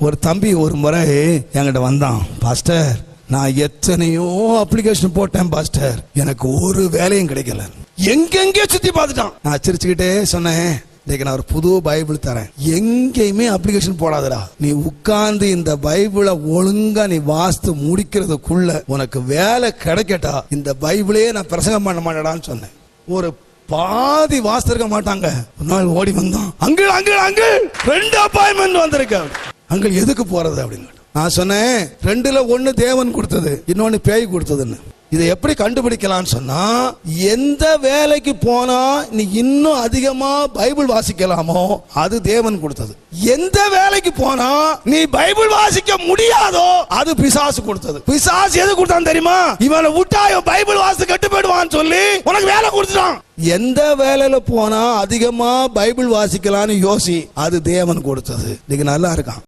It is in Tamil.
ஒரு தம்பி ஒரு முறை என்கிட்ட வந்தான், பாஸ்டர் நான் எத்தனையோ அப்ளிகேஷன் போட்டேன் பாஸ்டர், எனக்கு ஒரு வேலையும் கிடைக்கல, எங்கெங்கே சுத்தி பார்த்துட்டான். நான் சிரிச்சுக்கிட்டே சொன்னேன், நான் ஒரு புது பைபிள் தரேன், எங்கேயுமே அப்ளிகேஷன் போடாதடா, நீ உட்கார்ந்து இந்த பைபிளை ஒழுங்கா நீ வாசித்து முடிக்கிறதுக்குள்ள உனக்கு வேலை கிடைக்கட்டா இந்த பைபிளே நான் பிரசங்கம் பண்ண மாட்டேடான்னு சொன்னேன். ஒரு பாதி வாசித்திருக்க மாட்டாங்க. ஒரு நாள் ஓடி வந்தான், அங்கிள் அங்கிள் அங்கிள் 2 அப்பாயின்மெண்ட் வந்திருக்கு. அங்கிள் எதுக்கு போறது அப்படின்னு நான் சொன்னேன், 2ல் 1 தேவன் கொடுத்தது, இன்னொன்னு பேய் கொடுத்ததுன்னு. இதை எப்படி கண்டுபிடிக்கலாம்னு சொன்னா, எந்த வேலைக்கு போனா நீ இன்னும் அதிகமா பைபிள் வாசிக்கலாமோ அது தேவன் கொடுத்தது. எந்த வேலைக்கு போனா நீ பைபிள் வாசிக்க முடியாதோ அது பிசாசு கொடுத்தது. பிசாசு எது கொடுத்தான் தெரியுமா? இவனை விட்டா பைபிள் வாசித்து கெட்டு போயிடுவான்னு சொல்லி உனக்கு வேலை கொடுத்துட்டான். எந்த வேலையில போனா அதிகமா பைபிள் வாசிக்கலாம்னு யோசி, அது தேவன் கொடுத்தது. நீங்க நல்லா இருக்கான்.